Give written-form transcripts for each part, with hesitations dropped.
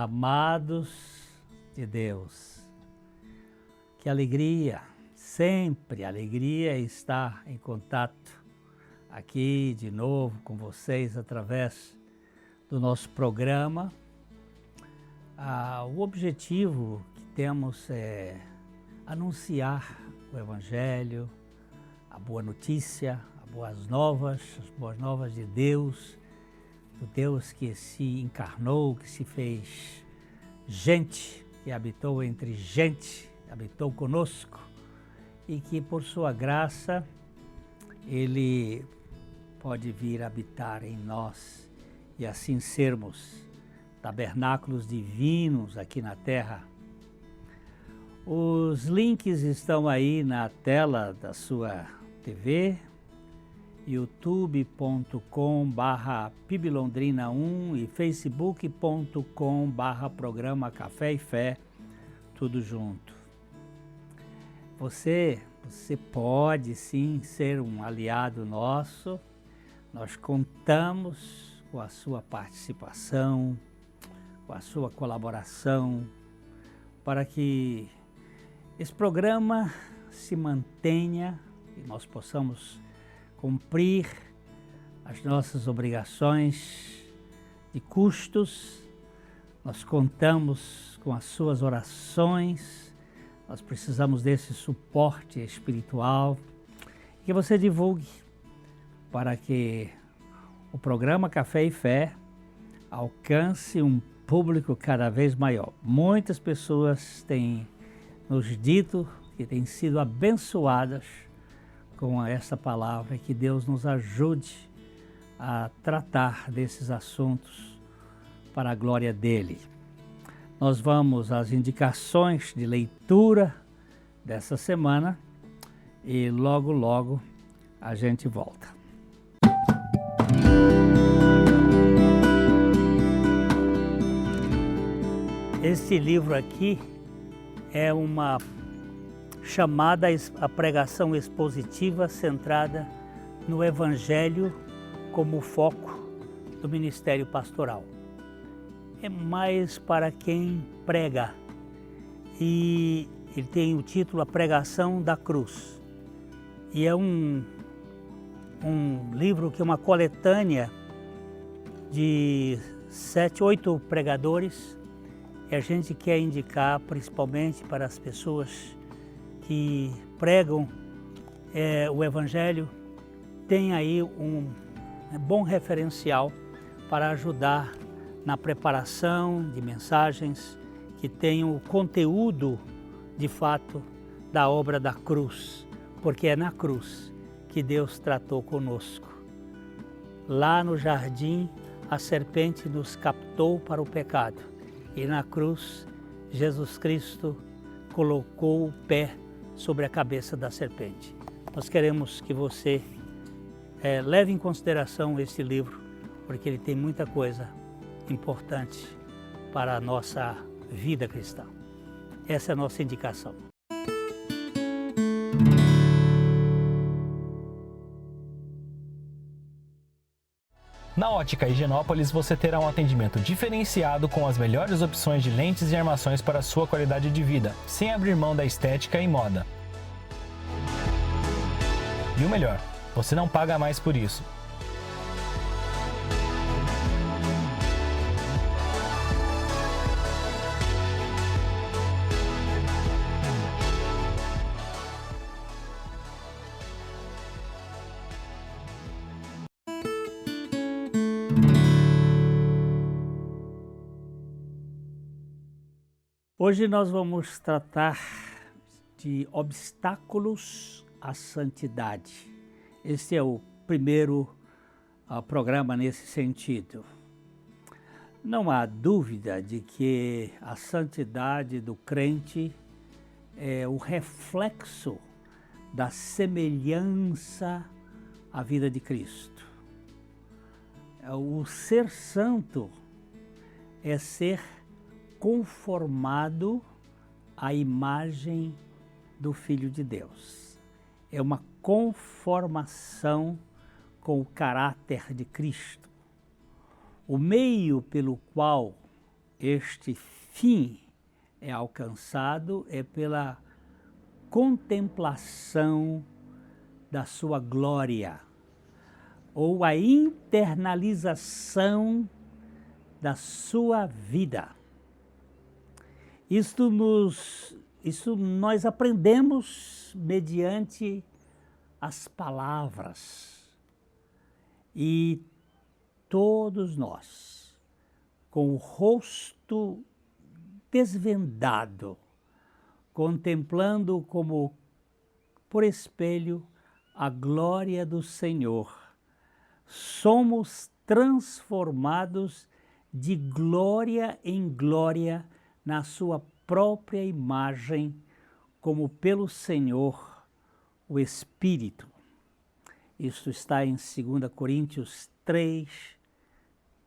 Amados de Deus, que alegria, sempre alegria estar em contato aqui de novo com vocês através do nosso programa. O objetivo que temos é anunciar o Evangelho, a boa notícia, as boas novas de Deus, do Deus que se encarnou, que se fez gente, que habitou entre gente, habitou conosco e que por sua graça Ele pode vir habitar em nós e assim sermos tabernáculos divinos aqui na terra. Os links estão aí na tela da sua TV, youtube.com/PIBLondrina1 e facebook.com/programa Café e Fé, tudo junto. Você pode sim ser um aliado nosso, nós contamos com a sua participação, com a sua colaboração, para que esse programa se mantenha e nós possamos cumprir as nossas obrigações de custos. Nós contamos com as suas orações, nós precisamos desse suporte espiritual, que você divulgue para que o programa Café e Fé alcance um público cada vez maior. Muitas pessoas têm nos dito que têm sido abençoadas com essa palavra, que Deus nos ajude a tratar desses assuntos para a glória dele. Nós vamos às indicações de leitura dessa semana e logo a gente volta. Este livro aqui é uma chamada a pregação expositiva centrada no Evangelho como foco do ministério pastoral. É mais para quem prega e ele tem o título A Pregação da Cruz. E é um livro que é uma coletânea de 7, 8 pregadores e a gente quer indicar principalmente para as pessoas que pregam o Evangelho, tem aí um bom referencial para ajudar na preparação de mensagens que tenham o conteúdo, de fato, da obra da cruz, porque é na cruz que Deus tratou conosco. Lá no jardim, a serpente nos captou para o pecado e na cruz, Jesus Cristo colocou o pé sobre a cabeça da serpente. Nós queremos que você leve em consideração esse livro, porque ele tem muita coisa importante para a nossa vida cristã. Essa é a nossa indicação. Na Ótica Higienópolis você terá um atendimento diferenciado com as melhores opções de lentes e armações para a sua qualidade de vida, sem abrir mão da estética e moda. E o melhor, você não paga mais por isso. Hoje nós vamos tratar de obstáculos à santidade. Este é o primeiro programa nesse sentido. Não há dúvida de que a santidade do crente é o reflexo da semelhança à vida de Cristo. O ser santo é ser conformado à imagem do Filho de Deus. É uma conformação com o caráter de Cristo. O meio pelo qual este fim é alcançado pela contemplação da sua glória, ou a internalização da sua vida. Isso nós aprendemos mediante as palavras. E todos nós, com o rosto desvendado, contemplando como por espelho a glória do Senhor, somos transformados de glória em glória na sua própria imagem, como pelo Senhor, o Espírito. Isto está em 2 Coríntios 3,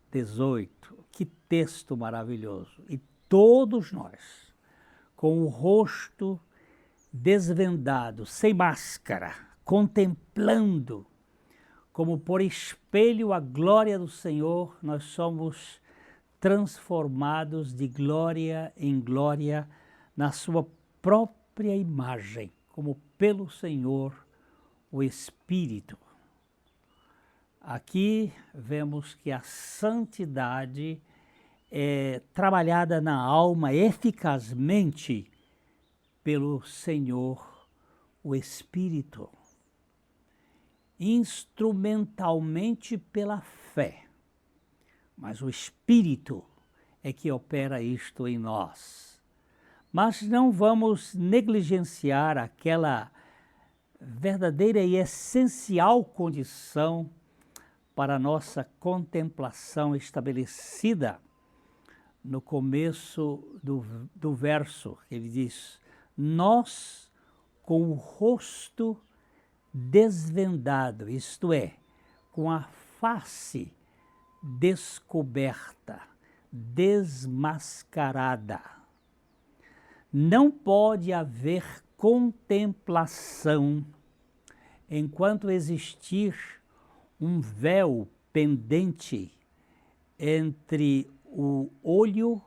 18. Que texto maravilhoso! E todos nós, com o rosto desvendado, sem máscara, contemplando, como por espelho a glória do Senhor, nós somos transformados de glória em glória na sua própria imagem, como pelo Senhor, o Espírito. Aqui vemos que a santidade é trabalhada na alma eficazmente pelo Senhor, o Espírito, instrumentalmente pela fé. Mas o Espírito é que opera isto em nós. Mas não vamos negligenciar aquela verdadeira e essencial condição para a nossa contemplação estabelecida no começo do verso. Ele diz: nós com o rosto desvendado, isto é, com a face descoberta, desmascarada. Não pode haver contemplação enquanto existir um véu pendente entre o olho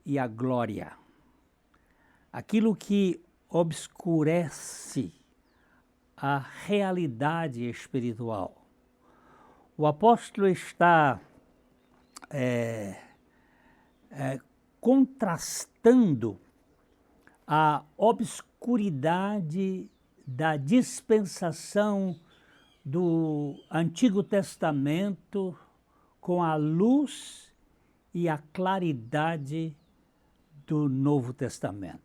e a glória. Aquilo que obscurece a realidade espiritual. O apóstolo está contrastando a obscuridade da dispensação do Antigo Testamento com a luz e a claridade do Novo Testamento.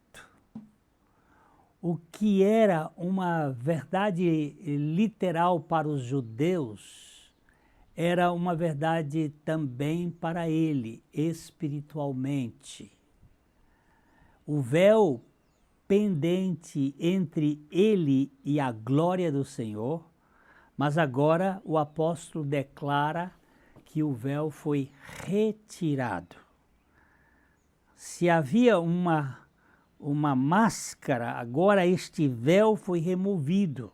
O que era uma verdade literal para os judeus era uma verdade também para ele, espiritualmente. O véu pendente entre ele e a glória do Senhor, mas agora o apóstolo declara que o véu foi retirado. Se havia uma máscara, agora este véu foi removido.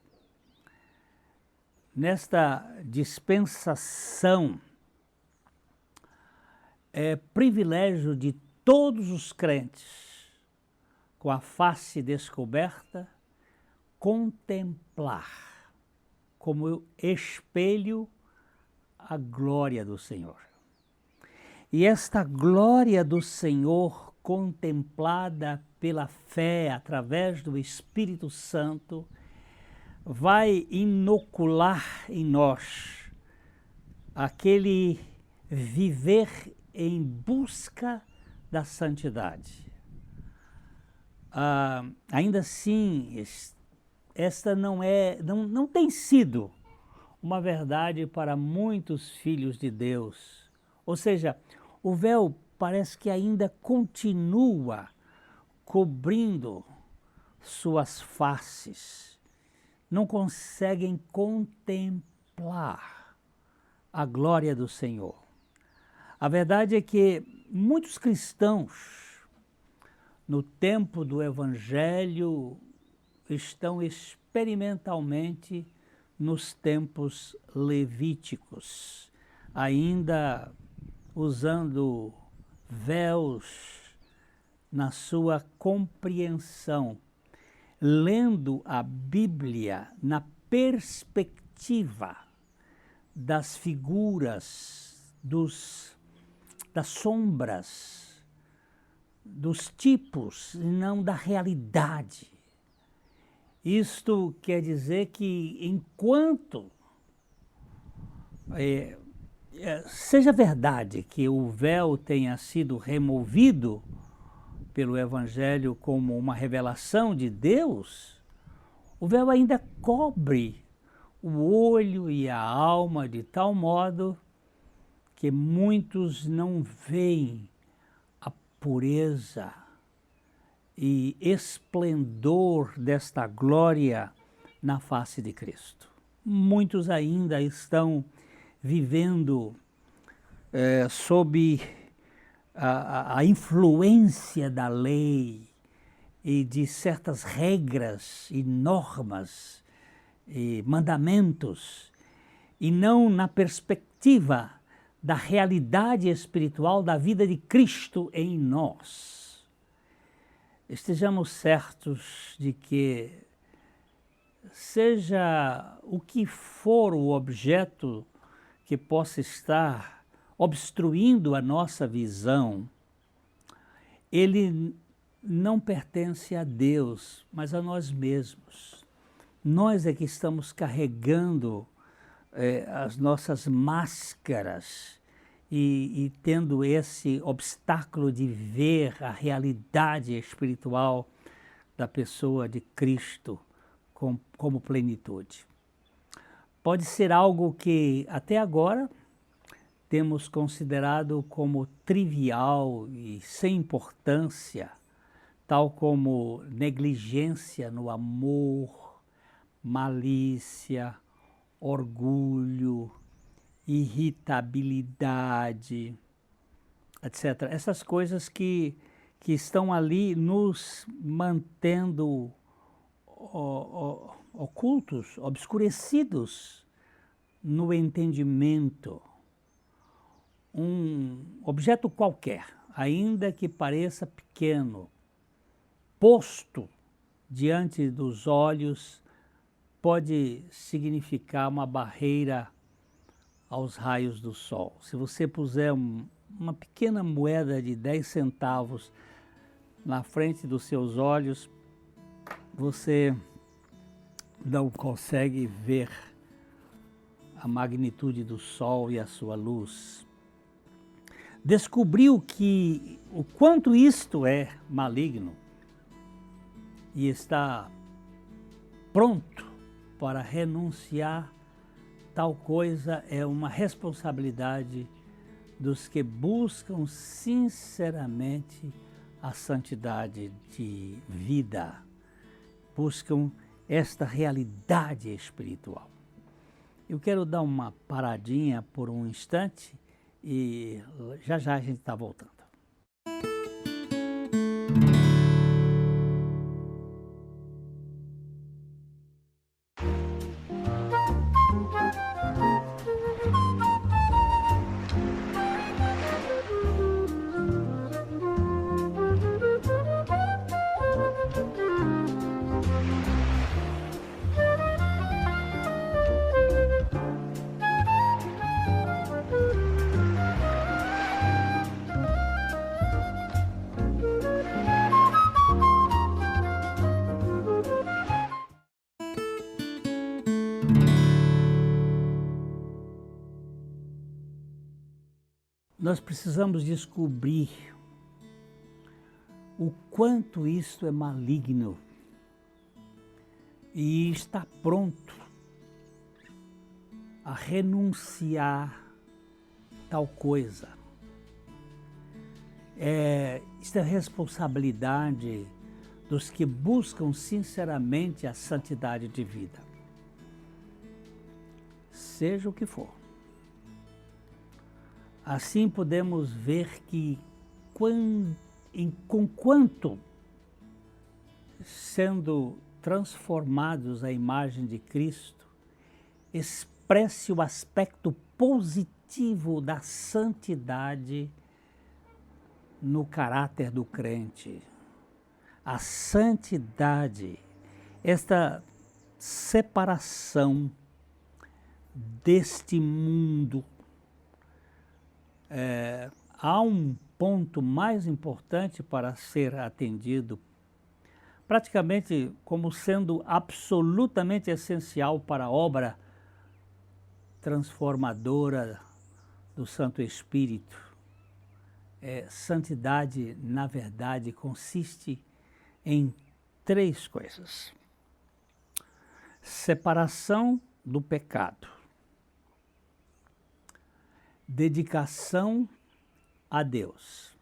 Nesta dispensação, é privilégio de todos os crentes, com a face descoberta, contemplar como espelho a glória do Senhor. E esta glória do Senhor, contemplada pela fé através do Espírito Santo, vai inocular em nós aquele viver em busca da santidade. Ainda assim, esta não tem sido uma verdade para muitos filhos de Deus. Ou seja, o véu parece que ainda continua cobrindo suas faces. Não conseguem contemplar a glória do Senhor. A verdade é que muitos cristãos, no tempo do Evangelho, estão experimentalmente nos tempos levíticos, ainda usando véus na sua compreensão, lendo a Bíblia na perspectiva das figuras, das sombras, dos tipos, e não da realidade. Isto quer dizer que enquanto seja verdade que o véu tenha sido removido pelo Evangelho como uma revelação de Deus, o véu ainda cobre o olho e a alma de tal modo que muitos não veem a pureza e esplendor desta glória na face de Cristo. Muitos ainda estão vivendo sob a influência da lei e de certas regras e normas e mandamentos, e não na perspectiva da realidade espiritual da vida de Cristo em nós. Estejamos certos de que, seja o que for o objeto que possa estar obstruindo a nossa visão, ele não pertence a Deus, mas a nós mesmos. Nós é que estamos carregando as nossas máscaras e tendo esse obstáculo de ver a realidade espiritual da pessoa de Cristo como plenitude. Pode ser algo que até agora temos considerado como trivial e sem importância, tal como negligência no amor, malícia, orgulho, irritabilidade, etc. Essas coisas que estão ali nos mantendo ocultos, obscurecidos no entendimento. Um objeto qualquer, ainda que pareça pequeno, posto diante dos olhos, pode significar uma barreira aos raios do sol. Se você puser uma pequena moeda de 10 centavos na frente dos seus olhos, você não consegue ver a magnitude do sol e a sua luz. Descobriu que o quanto isto é maligno e está pronto para renunciar, tal coisa é uma responsabilidade dos que buscam sinceramente a santidade de vida, buscam esta realidade espiritual. Eu quero dar uma paradinha por um instante e já já a gente está voltando. Nós precisamos descobrir o quanto isto é maligno e estar pronto a renunciar tal coisa. Isto é responsabilidade dos que buscam sinceramente a santidade de vida, seja o que for. Assim podemos ver que, conquanto sendo transformados à imagem de Cristo, expresse o aspecto positivo da santidade no caráter do crente. A santidade, esta separação deste mundo. Há um ponto mais importante para ser atendido, praticamente como sendo absolutamente essencial para a obra transformadora do Santo Espírito. Santidade, na verdade, consiste em 3 coisas: separação do pecado, dedicação a Deus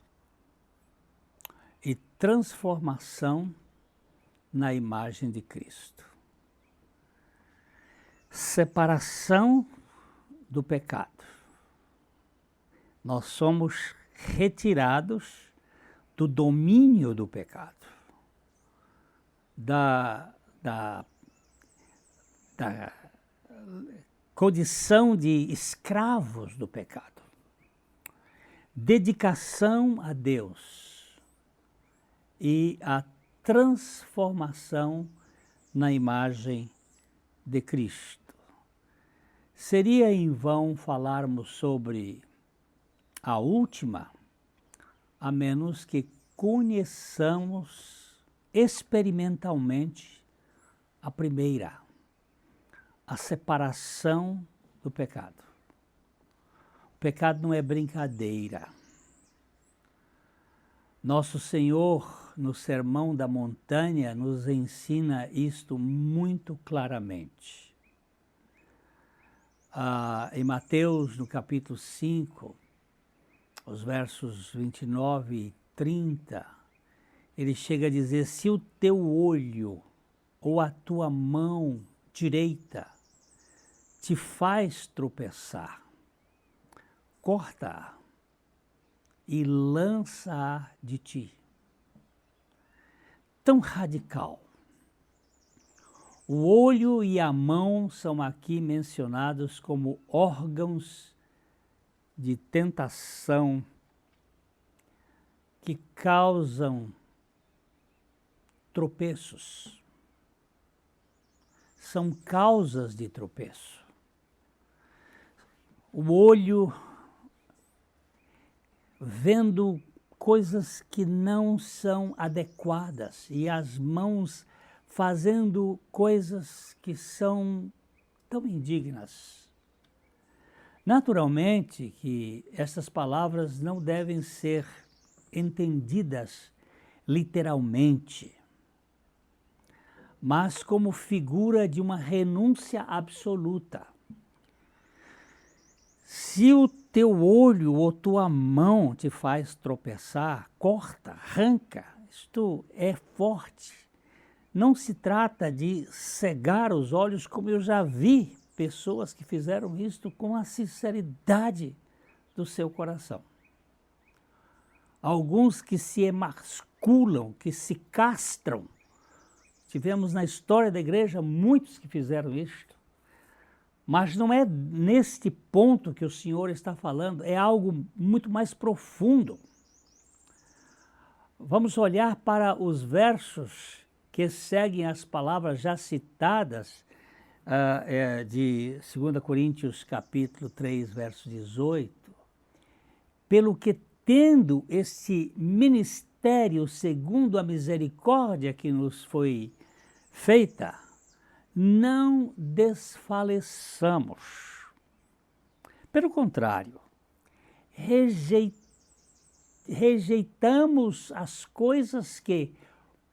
e transformação na imagem de Cristo. Separação do pecado. Nós somos retirados do domínio do pecado, da condição de escravos do pecado. Dedicação a Deus e a transformação na imagem de Cristo. Seria em vão falarmos sobre a última, a menos que conheçamos experimentalmente a primeira, a separação do pecado. O pecado não é brincadeira. Nosso Senhor, no Sermão da Montanha, nos ensina isto muito claramente. Em Mateus, no capítulo 5, os versos 29 e 30, ele chega a dizer: se o teu olho ou a tua mão direita te faz tropeçar, corta-a e lança-a de ti. Tão radical. O olho e a mão são aqui mencionados como órgãos de tentação que causam tropeços. São causas de tropeço. O olho vendo coisas que não são adequadas e as mãos fazendo coisas que são tão indignas. Naturalmente que essas palavras não devem ser entendidas literalmente, mas como figura de uma renúncia absoluta. Se o teu olho ou tua mão te faz tropeçar, corta, arranca. Isto é forte. Não se trata de cegar os olhos, como eu já vi pessoas que fizeram isto com a sinceridade do seu coração. Alguns que se emasculam, que se castram. Tivemos na história da igreja muitos que fizeram isto. Mas não é neste ponto que o Senhor está falando, é algo muito mais profundo. Vamos olhar para os versos que seguem as palavras já citadas de 2 Coríntios capítulo 3, verso 18. Pelo que tendo esse ministério segundo a misericórdia que nos foi feita, não desfaleçamos. Pelo contrário, rejeitamos as coisas que,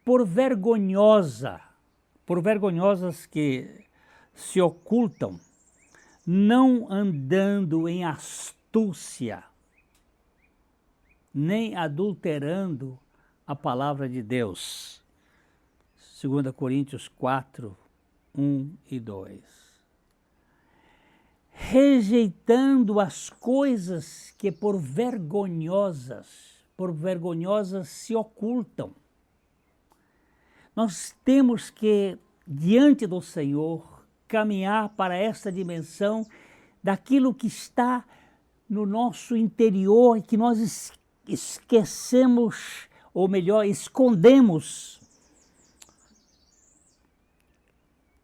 por vergonhosas que se ocultam, não andando em astúcia, nem adulterando a palavra de Deus. 2 Coríntios 4, 1 e 2. Rejeitando as coisas que por vergonhosas se ocultam. Nós temos que, diante do Senhor, caminhar para esta dimensão daquilo que está no nosso interior e que nós esquecemos, ou melhor, escondemos.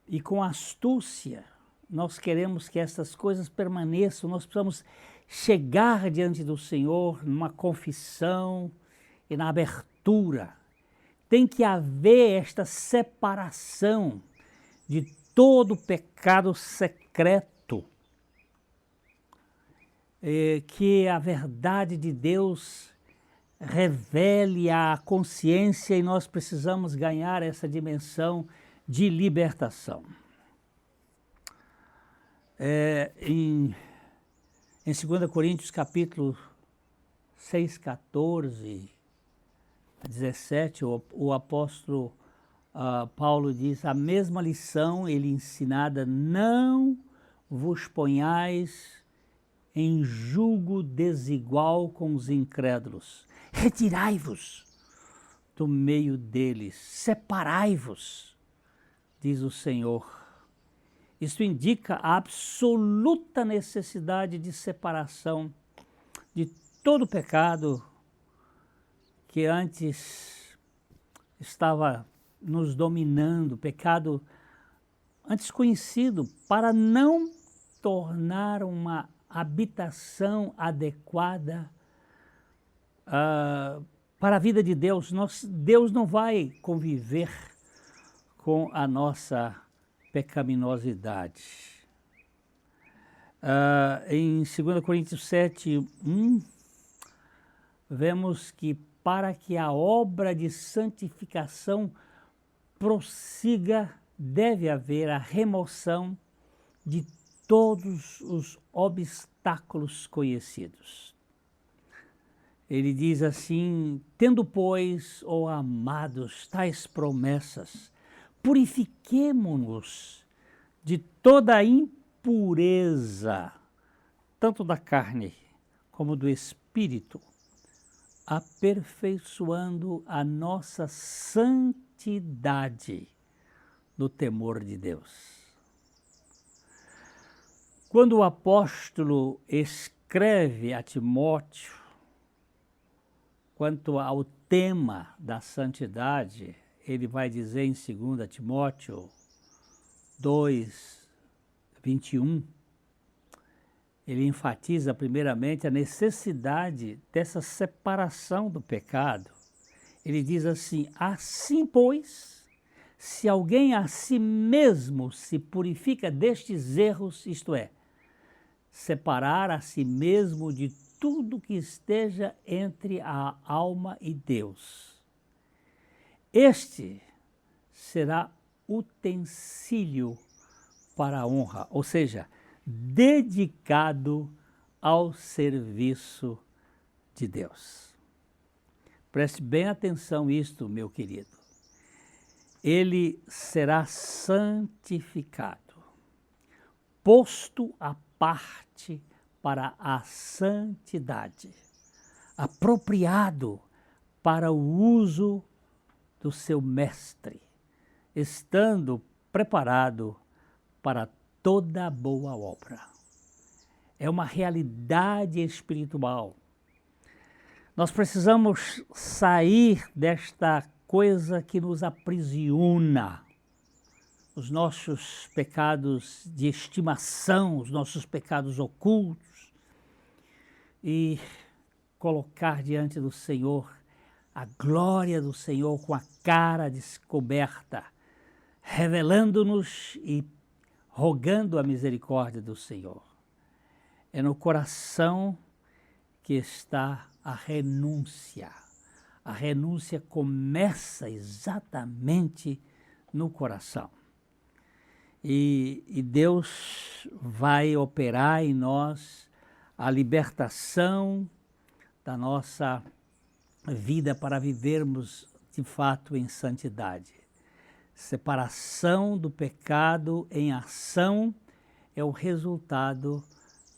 E com astúcia, nós queremos que essas coisas permaneçam, nós precisamos chegar diante do Senhor numa confissão e na abertura. Tem que haver esta separação de todo pecado secreto, que a verdade de Deus revele a consciência e nós precisamos ganhar essa dimensão de libertação. Em 2 Coríntios capítulo 6, 14, 17, o apóstolo Paulo diz, a mesma lição ele ensinada, não vos ponhais em julgo desigual com os incrédulos. Retirai-vos do meio deles, separai-vos, diz o Senhor. Isso indica a absoluta necessidade de separação de todo pecado que antes estava nos dominando, pecado antes conhecido, para não tornar uma habitação adequada para a vida de Deus. Deus não vai conviver com a nossa pecaminosidade. Em 2 Coríntios 7, 1, vemos que para que a obra de santificação prossiga, deve haver a remoção de todos os obstáculos conhecidos. Ele diz assim, tendo, pois, ó amados, tais promessas, purifiquemo-nos de toda a impureza, tanto da carne como do espírito, aperfeiçoando a nossa santidade no temor de Deus. Quando o apóstolo escreve a Timóteo quanto ao tema da santidade, ele vai dizer em 2 Timóteo 2, 21, ele enfatiza primeiramente a necessidade dessa separação do pecado. Ele diz assim, assim pois, se alguém a si mesmo se purifica destes erros, isto é, separar a si mesmo de tudo que esteja entre a alma e Deus. Este será utensílio para a honra, ou seja, dedicado ao serviço de Deus. Preste bem atenção nisto, meu querido. Ele será santificado, posto à parte para a santidade, apropriado para o uso do seu mestre, estando preparado para toda boa obra. É uma realidade espiritual. Nós precisamos sair desta coisa que nos aprisiona, os nossos pecados de estimação, os nossos pecados ocultos, e colocar diante do Senhor a glória do Senhor com a cara descoberta, revelando-nos e rogando a misericórdia do Senhor. É no coração que está a renúncia. A renúncia começa exatamente no coração. E Deus vai operar em nós a libertação da nossa vida para vivermos de fato em santidade. Separação do pecado em ação é o resultado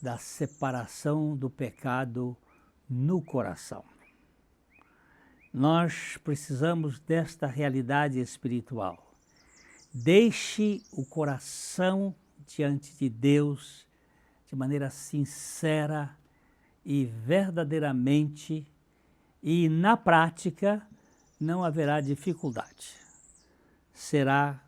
da separação do pecado no coração. Nós precisamos desta realidade espiritual. Deixe o coração diante de Deus de maneira sincera e verdadeiramente e na prática não haverá dificuldade. Será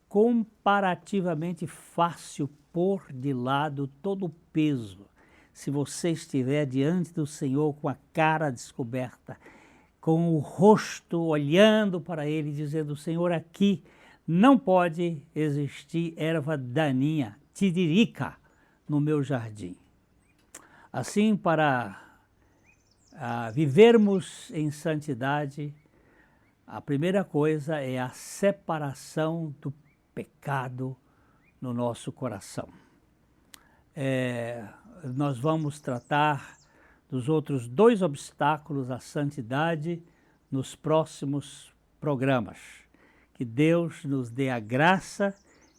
comparativamente fácil pôr de lado todo o peso, se você estiver diante do Senhor com a cara descoberta, com o rosto olhando para Ele, dizendo: Senhor, aqui não pode existir erva daninha, tiririca, no meu jardim. Assim, para vivermos em santidade, a primeira coisa é a separação do pecado no nosso coração. Nós vamos tratar dos outros 2 obstáculos à santidade nos próximos programas. Que Deus nos dê a graça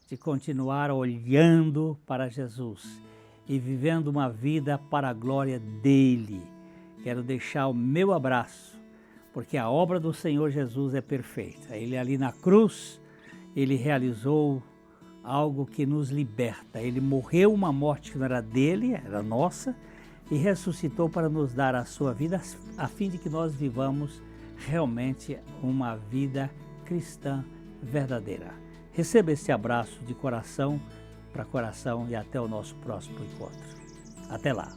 de continuar olhando para Jesus e vivendo uma vida para a glória dEle. Quero deixar o meu abraço, porque a obra do Senhor Jesus é perfeita. Ele ali na cruz, Ele realizou algo que nos liberta. Ele morreu uma morte que não era dele, era nossa, e ressuscitou para nos dar a sua vida, a fim de que nós vivamos realmente uma vida cristã verdadeira. Receba esse abraço de coração para coração e até o nosso próximo encontro. Até lá!